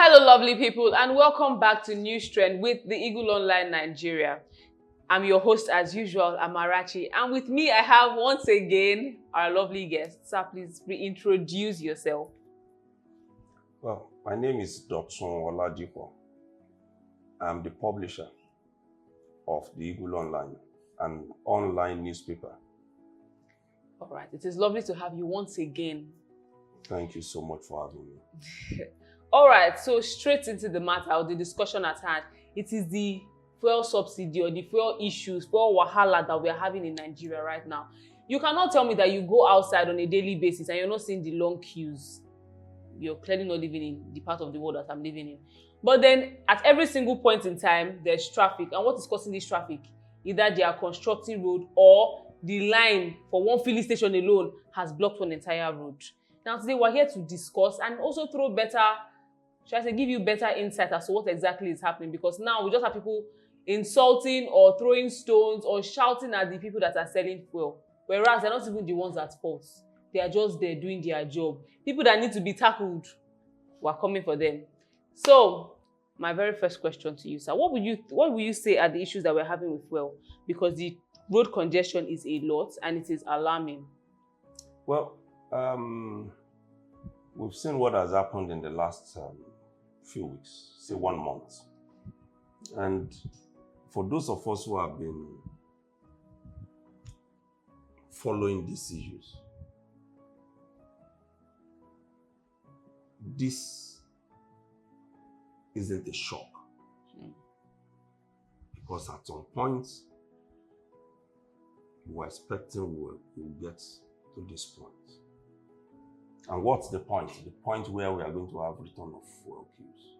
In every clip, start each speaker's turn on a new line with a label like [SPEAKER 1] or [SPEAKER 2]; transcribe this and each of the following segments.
[SPEAKER 1] Hello, lovely people, and welcome back to News Trend with the Eagle Online Nigeria. I'm your host, as usual, Amarachi, and with me, I have once again our lovely guest. Sir, please reintroduce yourself.
[SPEAKER 2] Well, my name is Dotun Oladipo. I'm the publisher of the Eagle Online, an online newspaper.
[SPEAKER 1] All right, it is lovely to have you once again.
[SPEAKER 2] Thank you so much for having me.
[SPEAKER 1] All right, so straight into the matter or the discussion at hand. It is the fuel subsidy or the fuel issues, fuel wahala that we are having in Nigeria right now. You cannot tell me that you go outside on a daily basis and you're not seeing the long queues. You're clearly not living in the part of the world that I'm living in. But then at every single point in time, there's traffic. And what is causing this traffic? Either they are constructing road or the line for one filling station alone has blocked one entire road. Now today we're here to discuss and also throw better, should I say, give you better insight as to what exactly is happening, because now we just have people insulting or throwing stones or shouting at the people that are selling fuel, whereas they're not even the ones at fault. They are just there doing their job. People that need to be tackled, we're coming for them. So my very first question to you, sir, what will you say are the issues that we're having with fuel? Because the road congestion is a lot and it is alarming.
[SPEAKER 2] Well, we've seen what has happened in the last few weeks, say 1 month. And for those of us who have been following these issues, this isn't a shock. Because at some point, we were expecting we'll get to this point. And what's the point? The point where we are going to have return of fuel queues.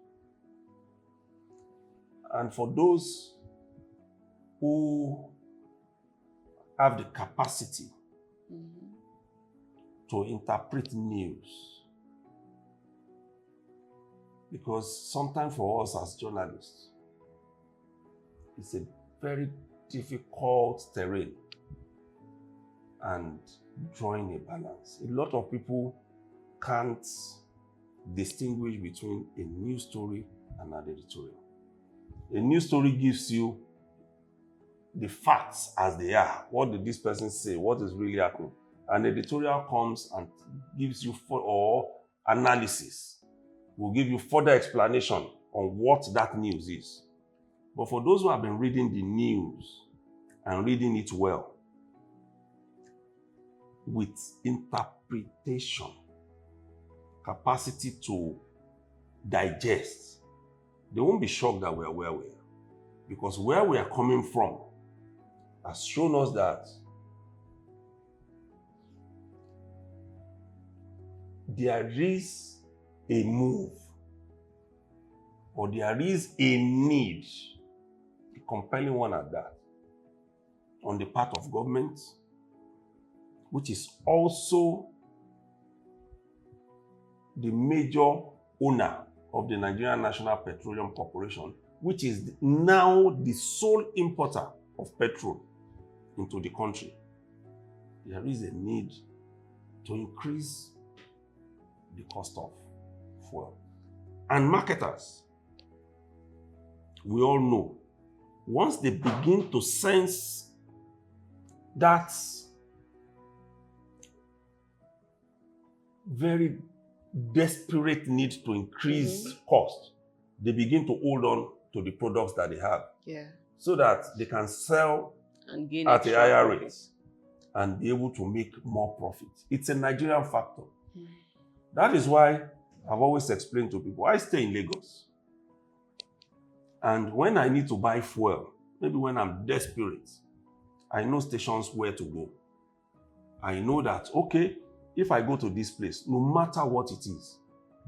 [SPEAKER 2] And for those who have the capacity to interpret news, because sometimes for us as journalists, it's a very difficult terrain and drawing a balance. A lot of people can't distinguish between a news story and an editorial. A news story gives you the facts as they are. What did this person say? What is really happening? An editorial comes and gives you or analysis, will give you further explanation on what that news is. But for those who have been reading the news and reading it well, with interpretation, capacity to digest, they won't be shocked that we are where we are. Because where we are coming from has shown us that there is a move or there is a need, a compelling one at that, on the part of government, which is also the major owner of the Nigerian National Petroleum Corporation, which is now the sole importer of petrol into the country. There is a need to increase the cost of fuel. And marketers, we all know, once they begin to sense that very desperate need to increase cost, they begin to hold on to the products that they have. So that they can sell
[SPEAKER 1] and gain
[SPEAKER 2] at a higher rate and be able to make more profit. It's a Nigerian factor. That is why I've always explained to people, I stay in Lagos. And when I need to buy fuel, maybe when I'm desperate, I know stations where to go. I know that, okay, if I go to this place, no matter what it is,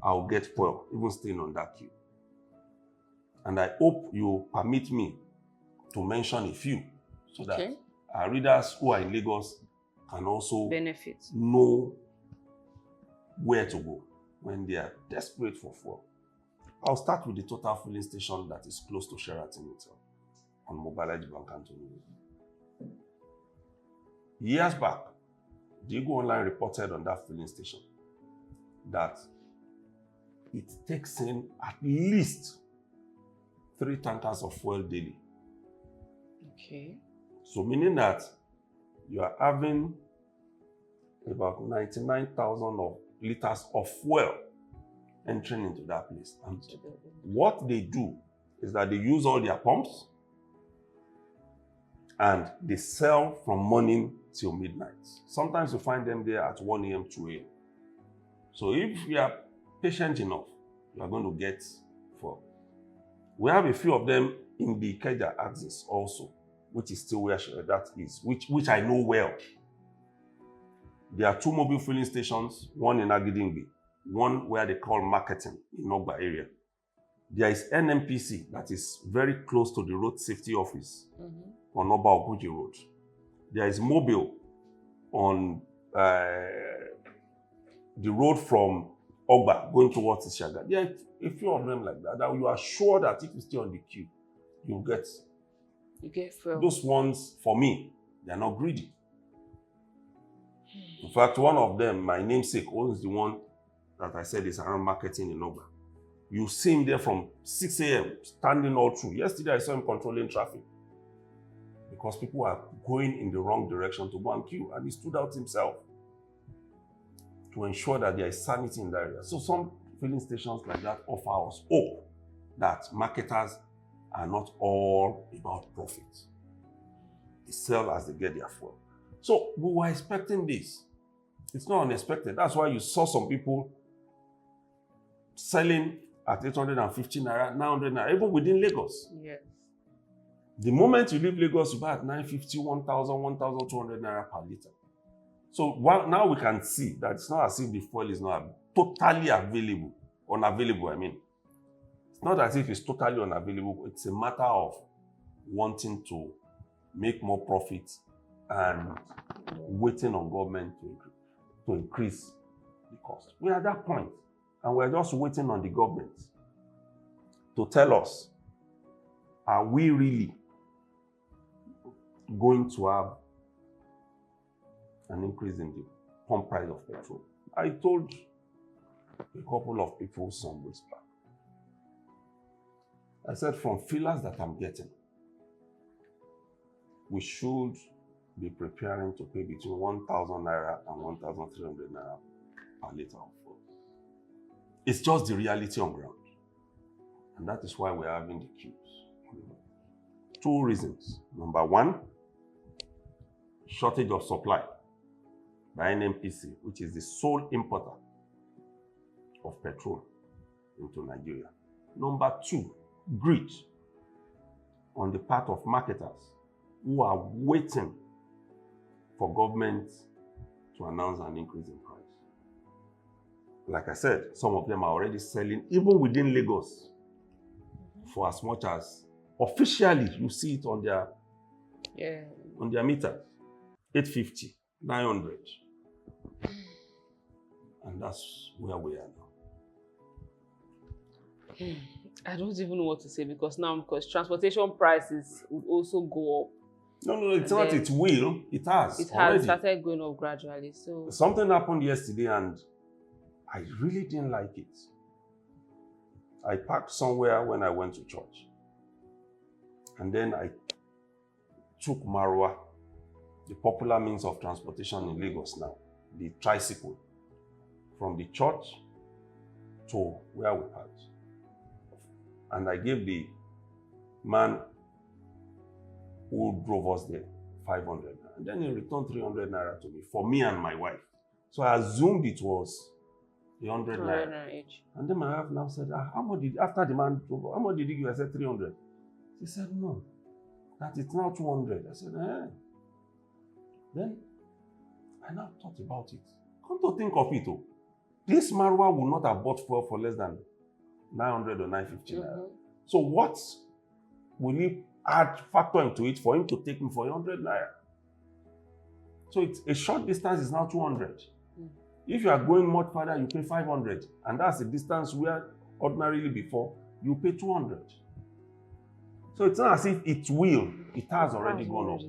[SPEAKER 2] I'll get fuel, even staying on that queue. And I hope you permit me to mention a few so that our readers who are in Lagos can also
[SPEAKER 1] benefit,
[SPEAKER 2] know where to go when they are desperate for fuel. I'll start with the total filling station that is close to Sheraton Hotel on Mobalaji Bank Anthony. Years back, the Eagle Online reported on that filling station that it takes in at least 3 tankers of fuel daily.
[SPEAKER 1] Okay.
[SPEAKER 2] So meaning that you are having about 99,000 of liters of fuel entering into that place. And what they do is that they use all their pumps and they sell from morning till midnight. Sometimes you find them there at 1 a.m., 2 a.m. So if you are patient enough, you are going to get fuel. We have a few of them in the Ikeja axis also, which is still where that is, which I know well. There are 2 mobile filling stations, one in Agidingbi, one where they call marketing in Ogba area. There is NNPC that is very close to the road safety office on Oba Obuji Road. There is mobile on the road from Ogba going towards Ishaga. There are a few of them like that you are sure that if you stay on the queue, you get
[SPEAKER 1] fuel.
[SPEAKER 2] Those ones, for me, they are not greedy. In fact, one of them, my namesake, owns the one that I said is around marketing in Ogba. You see him there from 6 a.m. standing all through. Yesterday, I saw him controlling traffic because people are going in the wrong direction to go and queue, and he stood out himself to ensure that there is sanity in the area. So some filling stations like that offer us hope that marketers are not all about profit. They sell as they get their fuel. So we were expecting this. It's not unexpected. That's why you saw some people selling at 850 naira, 900 naira, even within Lagos.
[SPEAKER 1] Yes.
[SPEAKER 2] The moment you leave Lagos, you buy at 950, 1,000, 1,200 naira per liter. So now we can see that it's not as if the fuel is not totally unavailable, I mean. It's not as if it's totally unavailable. It's a matter of wanting to make more profit and waiting on government to increase the cost. We are at that point, and we're just waiting on the government to tell us, are we really going to have an increase in the pump price of petrol? I told a couple of people some weeks back. I said, from fillers that I'm getting, we should be preparing to pay between 1,000 naira and 1,300 naira per liter of fuel. It's just the reality on ground. And that is why we're having the queues. 2 reasons. Number 1, shortage of supply by NNPC, which is the sole importer of petrol into Nigeria. Number 2, greed on the part of marketers who are waiting for government to announce an increase in price. Like I said, some of them are already selling, even within Lagos, for as much as officially you see it on their meters, 850, 900. And that's where we are now.
[SPEAKER 1] I don't even know what to say because transportation prices would also go up.
[SPEAKER 2] No, it's not. It will. It has.
[SPEAKER 1] It
[SPEAKER 2] already.
[SPEAKER 1] has started going up gradually. So
[SPEAKER 2] something happened yesterday, and I really didn't like it. I parked somewhere when I went to church, and then I took Marwa, the popular means of transportation in Lagos now, the tricycle, from the church to where we parked. And I gave the man who drove us there 500 naira. And then he returned 300 naira to me for me and my wife. So I assumed it was 100 naira each. And then my wife now said, how much did, after the man drove, how much did he give? I said 300. She said, no, that it's now 200. I said, eh. Then I now thought about it. Come to think of it, this Marwa would not have bought fuel for less than 900 or 950 naira. So what will he factor into it for him to take me for 100 naira? So it's a short distance is now 200. If you are going much further, you pay 500. And that's the distance where ordinarily before you pay 200. So it's not as if it has already gone up.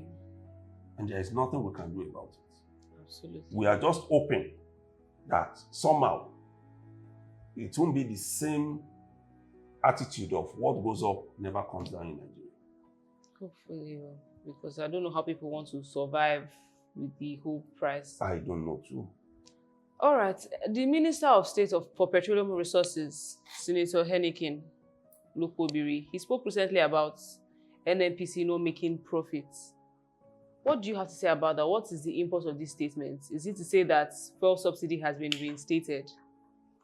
[SPEAKER 2] And there is nothing we can do about it.
[SPEAKER 1] Absolutely.
[SPEAKER 2] We are just hoping that somehow it won't be the same attitude of what goes up never comes down in Nigeria.
[SPEAKER 1] Hopefully, because I don't know how people want to survive with the whole price.
[SPEAKER 2] I don't know too.
[SPEAKER 1] All right. The Minister of State for Petroleum Resources, Senator Henikin Lukobiri, he spoke recently about NNPC not making profits. What do you have to say about that? What is the import of this statement? Is it to say that fuel subsidy has been reinstated?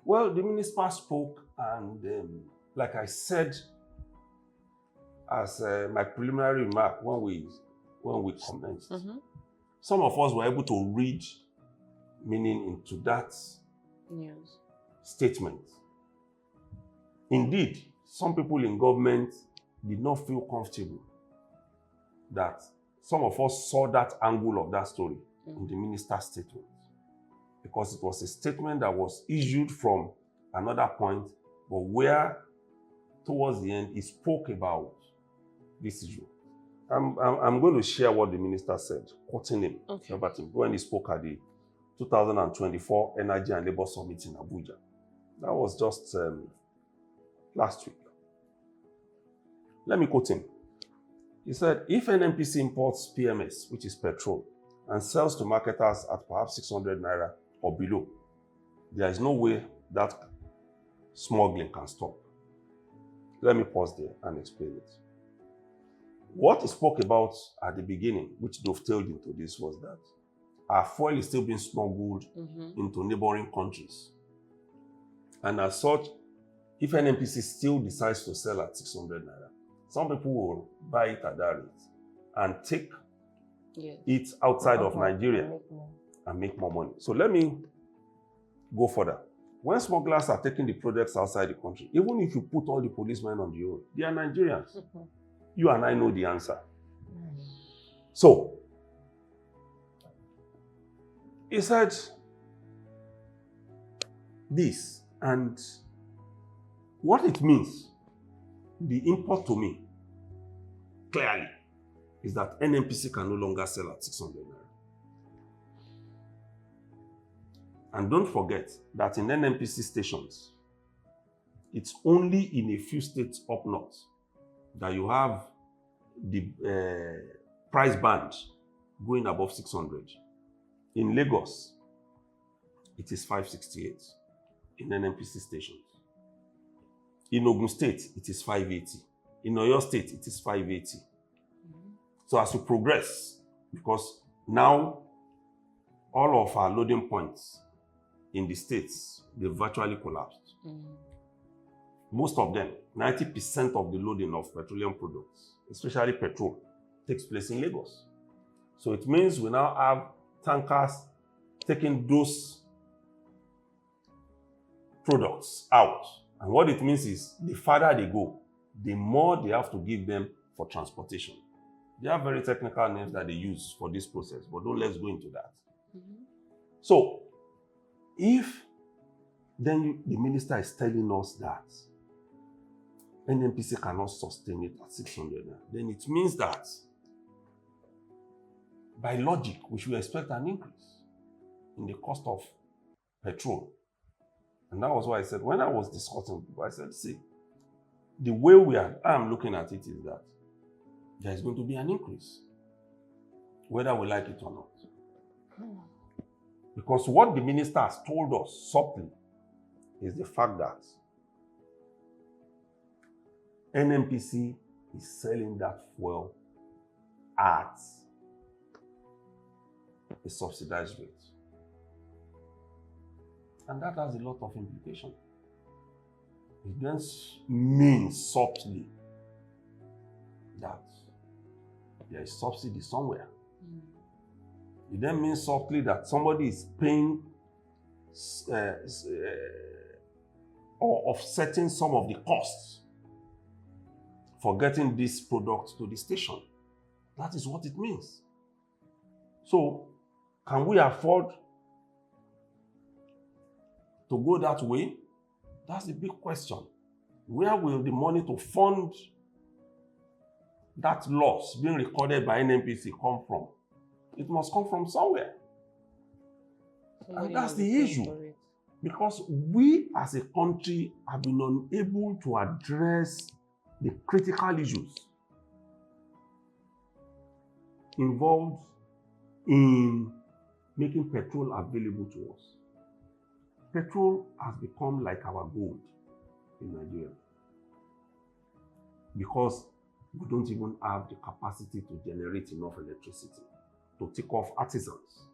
[SPEAKER 2] Well, the minister spoke, and like I said, as my preliminary remark when we commenced, some of us were able to read meaning into that
[SPEAKER 1] news
[SPEAKER 2] statement. Indeed, some people in government did not feel comfortable that some of us saw that angle of that story in the minister's statement, because it was a statement that was issued from another point, but where towards the end he spoke about this issue. I'm going to share what the minister said, quoting him, when he spoke at the 2024 Energy and Labour Summit in Abuja. That was just last week. Let me quote him. He said, if NNPC imports PMS, which is petrol, and sells to marketers at perhaps 600 naira or below, there is no way that smuggling can stop. Let me pause there and explain it. What he spoke about at the beginning, which dovetailed into this, was that our fuel is still being smuggled into neighboring countries. And as such, if NNPC still decides to sell at 600 naira, some people will buy it at that rate and take it outside of Nigeria and make more money. So let me go further. When smugglers are taking the products outside the country, even if you put all the policemen on the road, they are Nigerians. You and I know the answer. So, he said this, and what it means, the import to me, clearly, is that NNPC can no longer sell at 600 naira. And don't forget that in NNPC stations, it's only in a few states up north that you have the price band going above 600. In Lagos, it is 568 in NNPC stations. In Ogun State, it is 580. In Oyo State, it is 580. So as we progress, because now all of our loading points in the states, they virtually collapsed. Most of them, 90% of the loading of petroleum products, especially petrol, takes place in Lagos. So it means we now have tankers taking those products out. And what it means is the farther they go, the more they have to give them for transportation. They have very technical names that they use for this process, but let's go into that. So, if then the minister is telling us that NNPC cannot sustain it at 600, then it means that by logic, we should expect an increase in the cost of petrol. And that was why I said, when I was discussing, I said, see, the way I'm looking at it is that there is going to be an increase, whether we like it or not. Because what the minister has told us subtly is the fact that NNPC is selling that fuel at a subsidized rate. And that has a lot of implications. It then means subtly that there is subsidy somewhere. It then means softly that somebody is paying or offsetting some of the costs for getting this product to the station. That is what it means. So, can we afford to go that way? That's the big question. Where will the money to fund that loss being recorded by NNPC come from? It must come from somewhere. And that's the issue. Because we as a country have been unable to address the critical issues involved in making petrol available to us. Petrol has become like our gold in Nigeria because we don't even have the capacity to generate enough electricity to take off artisans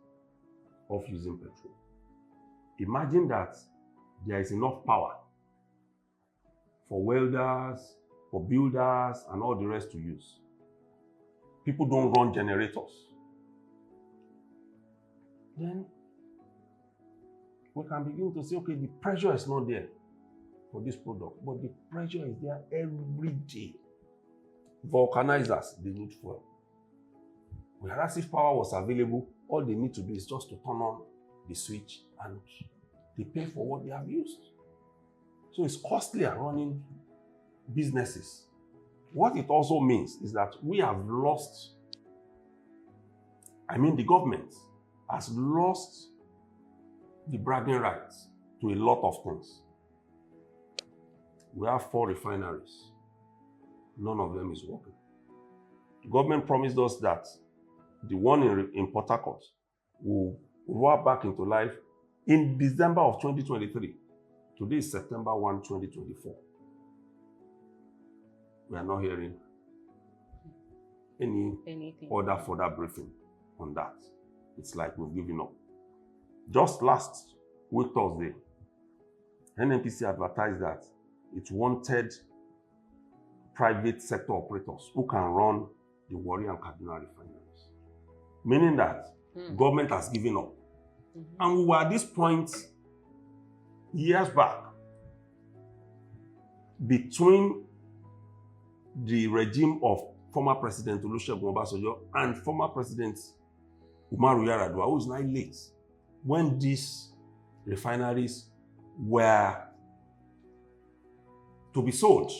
[SPEAKER 2] of using petrol. Imagine that there is enough power for welders, for builders, and all the rest to use. People don't run generators. Then we can begin to say, okay, the pressure is not there for this product, but the pressure is there every day. Vulcanizers, they need fuel. Whereas if power was available, all they need to do is just to turn on the switch and they pay for what they have used. So it's costlier running businesses. What it also means is that we have lost, the government has lost the bragging rights to a lot of things. We have 4 refineries. None of them is working. The government promised us that the one in Port Harcourt will roll back into life in December of 2023. Today is September 1, 2024. We are not hearing anything other further briefing on that. It's like we've given up. Just last week, Thursday, NNPC advertised that it wanted private sector operators who can run the Warri and Kaduna refineries. Meaning that government has given up. And we were at this point years back between the regime of former President Olusegun Obasanjo and former President Umaru Yar'Adua, who is now late, when these refineries were to be sold.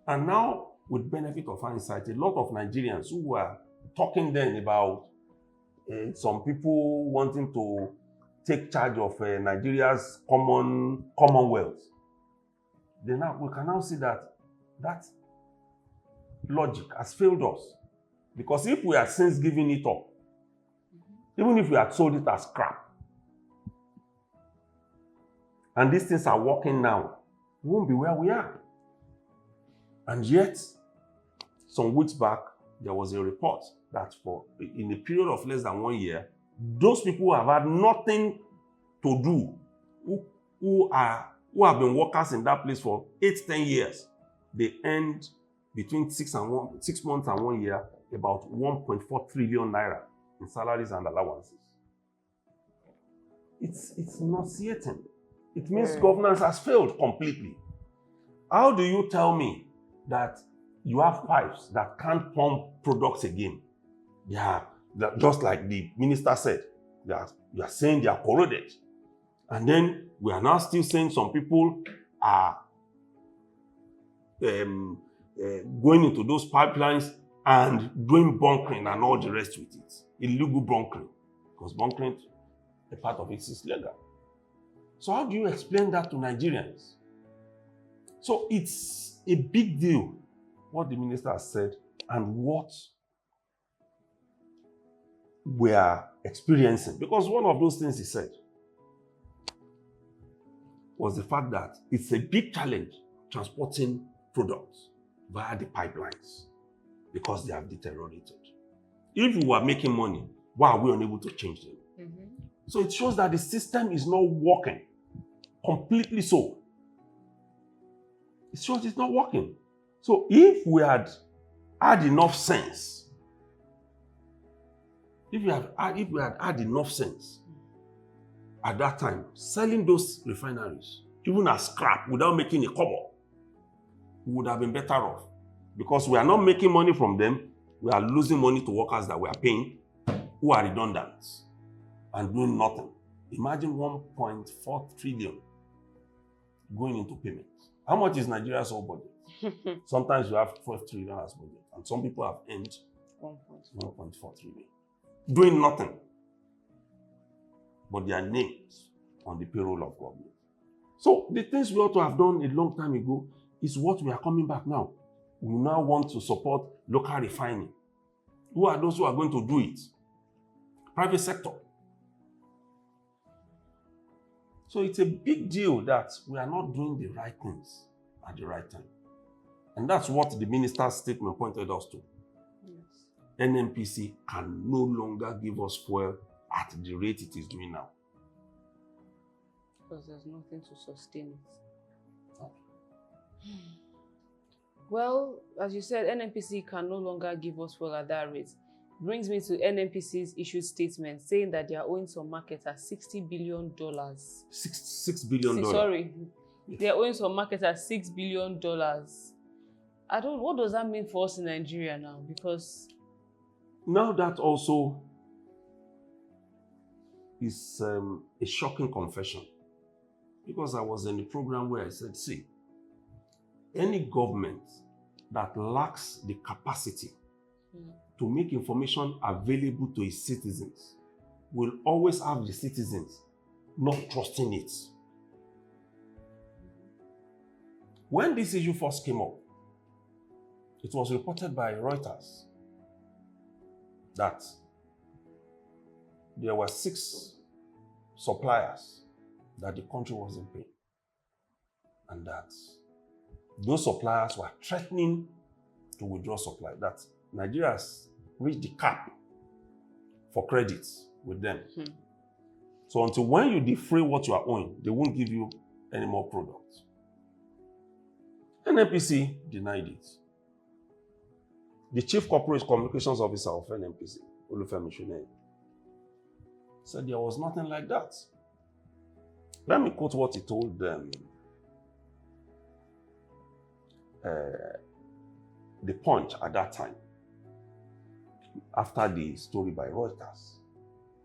[SPEAKER 2] And now, with benefit of hindsight, a lot of Nigerians who were talking then about some people wanting to take charge of Nigeria's commonwealth, we can now see that logic has failed us. Because if we had since given it up, even if we had sold it as scrap, and these things are working now, we won't be where we are. And yet, some weeks back, there was a report that in a period of less than 1 year, those people who have had nothing to do, who have been workers in that place for 8-10 years, they earned between 6 months and 1 year about 1.4 trillion naira in salaries and allowances. It's nauseating. It means governance has failed completely. How do you tell me that you have pipes that can't pump products again? Just like the minister said, you are saying they are corroded. And then we are now still saying some people are going into those pipelines and doing bunkering and all the rest with it. Illegal bunkering. Because bunkering, a part of it is legal. So how do you explain that to Nigerians? So it's a big deal what the minister has said and what we are experiencing. Because one of those things he said was the fact that it's a big challenge transporting products via the pipelines because they have deteriorated. If we were making money, why are we unable to change them? So it shows that the system is not working completely so. It shows it's not working. So if we had enough sense, if we had had enough sense at that time, selling those refineries, even as scrap without making a kobo, we would have been better off. Because we are not making money from them, we are losing money to workers that we are paying who are redundant and doing nothing. Imagine 1.4 trillion going into payments. How much is Nigeria's whole budget? Sometimes you have 12 trillion as budget, and some people have earned 1.4 trillion. Doing nothing. but their names on the payroll of government. So the things we ought to have done a long time ago is what we are coming back now. We now want to support local refining. Who are those who are going to do it? Private sector. So it's a big deal that we are not doing the right things at the right time. And that's what the minister's statement pointed us to.
[SPEAKER 1] Yes.
[SPEAKER 2] NNPC can no longer give us fuel at the rate it is doing now.
[SPEAKER 1] Because there's nothing to sustain it. Well, as you said, NNPC can no longer give us fuel at that rate. Brings me to NNPC's issued statement saying that they are owing some markets at $60 billion.
[SPEAKER 2] $6 billion.
[SPEAKER 1] Sorry. They are owing some markets at $6 billion. What does that mean for us in Nigeria now? Because
[SPEAKER 2] now that also is a shocking confession. Because I was in the program where I said, see, any government that lacks the capacity to make information available to its citizens will always have the citizens not trusting it. When this issue first came up, it was reported by Reuters that there were 6 suppliers that the country wasn't paying, and that those suppliers were threatening to withdraw supply, that Nigeria has reached the cap for credits with them. So until when you defray what you are owing, they won't give you any more products. NNPC denied it. The Chief Corporate Communications Officer of NNPC, Olufemi Shunei, said there was nothing like that. Let me quote what he told them. The Punch at that time, after the story by Reuters,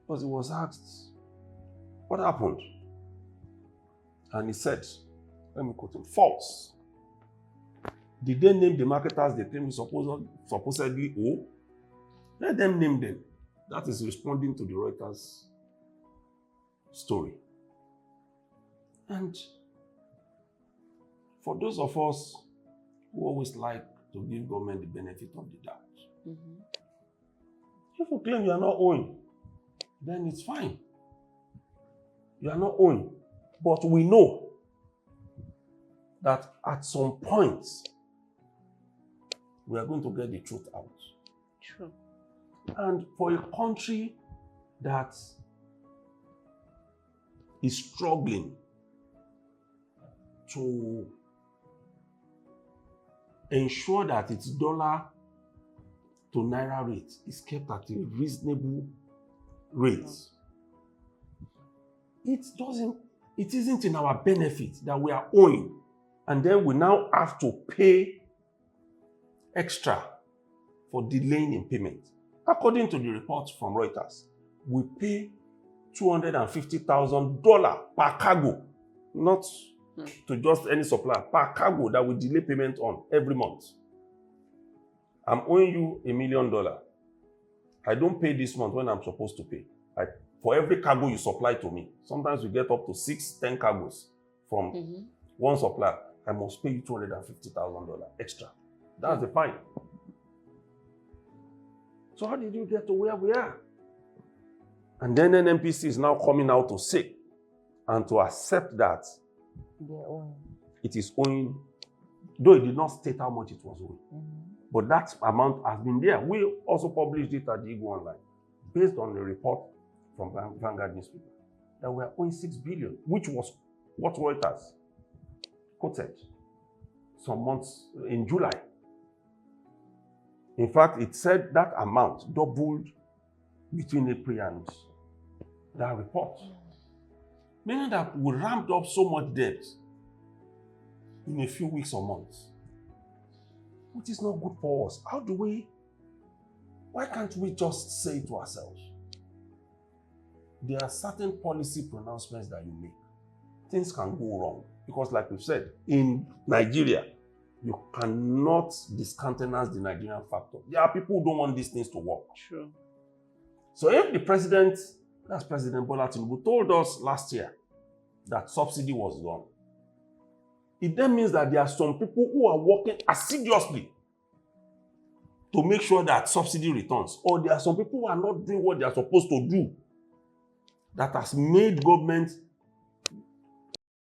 [SPEAKER 2] because he was asked, what happened? And he said, let me quote him, false. Did they name the marketers they claim supposedly owe? Let them name them. That is responding to the Reuters story. And for those of us who always like to give government the benefit of the doubt, if you claim you are not owing, then it's fine. You are not owing. But we know that at some point, we are going to get the truth out.
[SPEAKER 1] True.
[SPEAKER 2] And for a country that is struggling to ensure that its dollar to naira rate is kept at a reasonable rate, it isn't in our benefit that we are owing, and then we now have to pay extra for delaying in payment. According to the report from Reuters, we pay $250,000 per cargo, not to just any supplier, per cargo that we delay payment on every month. I'm owing you $1 million. I don't pay this month when I'm supposed to pay. For every cargo you supply to me, sometimes we get up to 6-10 cargos from one supplier. I must pay you $250,000 extra. That's the fine. So how did you get to where we are? And then NNPC is now coming out to say and to accept that it is owing, though it did not state how much it was owing. But that amount has been there. We also published it at the Eagle Online, based on the report from Vanguard newspaper, that we are owing $6 billion, which was what Reuters quoted some months in July. In fact, it said that amount doubled between April and that report. Meaning that we ramped up so much debt in a few weeks or months, which is not good for us. Why can't we just say to ourselves, there are certain policy pronouncements that you make. Things can go wrong. Because like we've said, in Nigeria, you cannot discountenance the Nigerian factor. There are people who don't want these things to work.
[SPEAKER 1] True.
[SPEAKER 2] So if the president That's President Bola Tinubu told us last year that subsidy was gone. It then means that there are some people who are working assiduously to make sure that subsidy returns, or there are some people who are not doing what they are supposed to do, that has made government